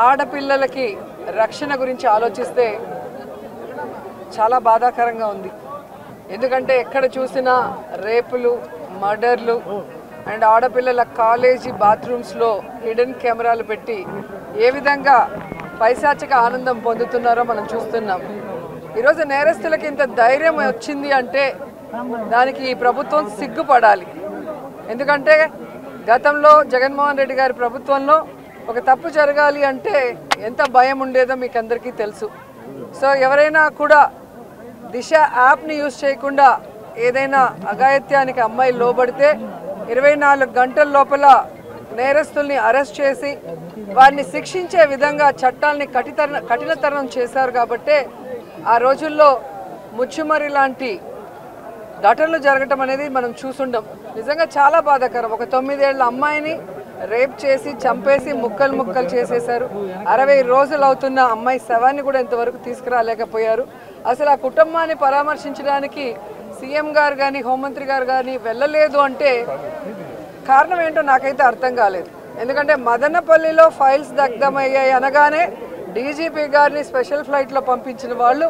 ఆడపిల్లలకి రక్షణ గురించి ఆలోచిస్తే చాలా బాధాకరంగా ఉంది. ఎందుకంటే ఎక్కడ చూసినా రేపులు, మర్డర్లు అండ్ ఆడపిల్లల కాలేజీ బాత్రూమ్స్లో హిడెన్ కెమెరాలు పెట్టి ఏ విధంగా పైశాచిక ఆనందం పొందుతున్నారో మనం చూస్తున్నాం. ఈరోజు నేరస్తులకి ఇంత ధైర్యం వచ్చింది అంటే దానికి ఈ ప్రభుత్వం సిగ్గుపడాలి. ఎందుకంటే గతంలో జగన్మోహన్ రెడ్డి గారి ప్రభుత్వంలో ఒక తప్పు జరగాలి అంటే ఎంత భయం ఉండేదో మీకు అందరికీ తెలుసు. సో ఎవరైనా కూడా దిశ యాప్ని యూజ్ చేయకుండా ఏదైనా అఘాయిత్యానికి అమ్మాయి లోబడితే 24 గంటల లోపల నేరస్తుల్ని అరెస్ట్ చేసి వారిని శిక్షించే విధంగా చట్టాలని కఠినతరం చేశారు. కాబట్టి ఆ రోజుల్లో ముచ్చుమరి లాంటి ఘటనలు జరగటం అనేది మనం చూసుండం. నిజంగా చాలా బాధాకరం. ఒక 9 ఏళ్ల అమ్మాయిని రేప్ చేసి చంపేసి ముక్కలు ముక్కలు చేసేశారు. 60 రోజులు అవుతున్న అమ్మాయి శవాన్ని కూడా ఇంతవరకు తీసుకురాలేకపోయారు. అసలు ఆ కుటుంబాన్ని పరామర్శించడానికి సీఎం గారు కానీ హోంమంత్రి గారు కానీ వెళ్ళలేదు అంటే కారణం ఏంటో నాకైతే అర్థం కాలేదు. ఎందుకంటే మదనపల్లిలో ఫైల్స్ దగ్ధమయ్యాయి అనగానే డీజీపీ గారిని స్పెషల్ ఫ్లైట్లో పంపించిన వాళ్ళు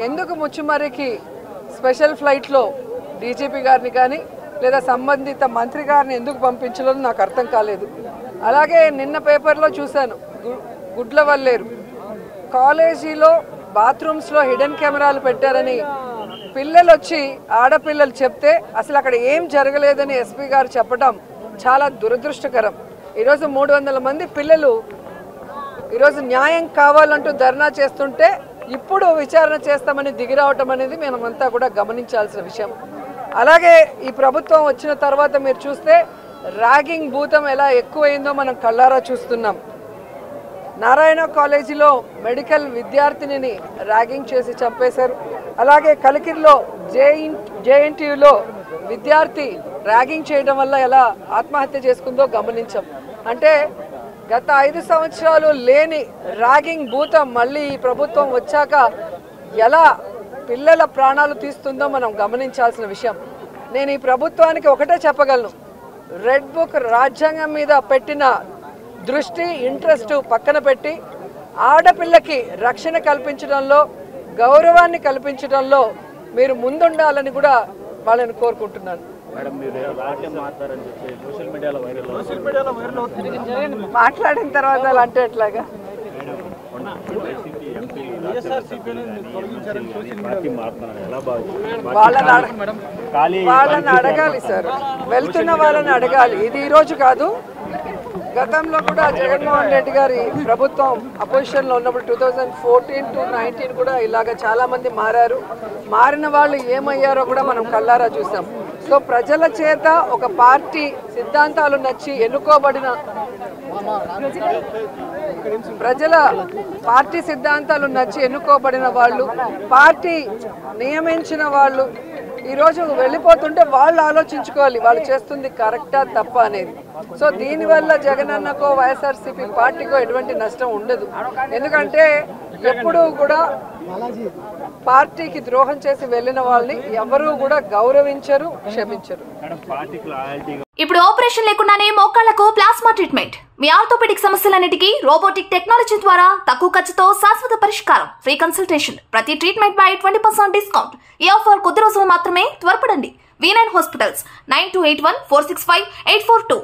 ఎందుకు ముచ్చుమరికి స్పెషల్ ఫ్లైట్లో డీజీపీ గారిని కానీ లేదా సంబంధిత మంత్రి గారిని ఎందుకు పంపించలేదు నాకు అర్థం కాలేదు. అలాగే నిన్న పేపర్లో చూశాను, గుడ్లవల్లేరు కాలేజీలో బాత్రూమ్స్లో హిడెన్ కెమెరాలు పెట్టారని పిల్లలు వచ్చి ఆడపిల్లలు చెప్తే అసలు అక్కడ ఏం జరగలేదని ఎస్పీ గారు చెప్పడం చాలా దురదృష్టకరం. ఈరోజు 300 మంది పిల్లలు ఈరోజు న్యాయం కావాలంటూ ధర్నా చేస్తుంటే ఇప్పుడు విచారణ చేస్తామని దిగిరావటం అనేది మనమంతా కూడా గమనించాల్సిన విషయం. అలాగే ఈ ప్రభుత్వం వచ్చిన తర్వాత మీరు చూస్తే ర్యాగింగ్ భూతం ఎలా ఎక్కువైందో మనం కళ్ళారా చూస్తున్నాం. నారాయణ కాలేజీలో మెడికల్ విద్యార్థినిని ర్యాగింగ్ చేసి చంపేశారు. అలాగే కలికిరిలో జేఎన్టీయూలో విద్యార్థి ర్యాగింగ్ చేయడం వల్ల ఎలా ఆత్మహత్య చేసుకుందో గమనించాం. అంటే గత 5 సంవత్సరాలు లేని ర్యాగింగ్ భూతం మళ్ళీ ఈ ప్రభుత్వం వచ్చాక ఎలా పిల్లల ప్రాణాలు తీస్తుందో మనం గమనించాల్సిన విషయం. నేను ఈ ప్రభుత్వానికి ఒకటే చెప్పగలను, రెడ్ బుక్ రాజ్యాంగం మీద పెట్టిన దృష్టి ఇంట్రెస్ట్ పక్కన పెట్టి ఆడపిల్లకి రక్షణ కల్పించడంలో గౌరవాన్ని కల్పించడంలో మీరు ముందుండాలని కూడా వాళ్ళని కోరుకుంటున్నాను. మాట్లాడిన తర్వాత అలా అంటే ఎట్లాగా? వాళ్ళని అడగాలి సార్, వెళ్తున్న వాళ్ళని అడగాలి. ఇది ఈరోజు కాదు, గతంలో కూడా జగన్మోహన్ రెడ్డి గారి ప్రభుత్వం అపోజిషన్లో ఉన్నప్పుడు 2014 to 19 కూడా ఇలాగ చాలామంది మారారు. మారిన వాళ్ళు ఏమయ్యారో కూడా మనం కళ్ళారా చూసాం. సో ప్రజల చేత ఒక పార్టీ సిద్ధాంతాలు నచ్చి ఎన్నుకోబడిన పార్టీ సిద్ధాంతాలు నచ్చి ఎన్నుకోబడిన వాళ్ళు, పార్టీ నియమించిన వాళ్ళు ఈరోజు వెళ్ళిపోతుంటే వాళ్ళు ఆలోచించుకోవాలి వాళ్ళు చేస్తుంది కరెక్టా తప్ప అనేది. సో దీనివల్ల జగనన్నకో వైఎస్ఆర్సీపీ పార్టీకో ఎటువంటి నష్టం ఉండదు. ఎందుకంటే ఎప్పుడూ కూడా పార్టీకి ద్రోహం చేసి వెళ్ళిన వాళ్ళని ఎవరూ కూడా గౌరవించరు, క్షమించరు. ఇప్పుడు ఆపరేషన్ లేకుండానే మోకాళ్లకు ప్లాస్మా ట్రీట్మెంట్. మీ ఆర్థోపెడిక్ సమస్యలన్నిటికీ రోబోటిక్ టెక్నాలజీ ద్వారా తక్కువ ఖర్చుతో శాశ్వత పరిష్కారం. Free consultation. ప్రతి ట్రీట్మెంట్ పై 20% డిస్కౌంట్. ఈ ఆఫర్ కొద్ది రోజులు మాత్రమే. త్వరపడండి. V9 hospitals 9281465842.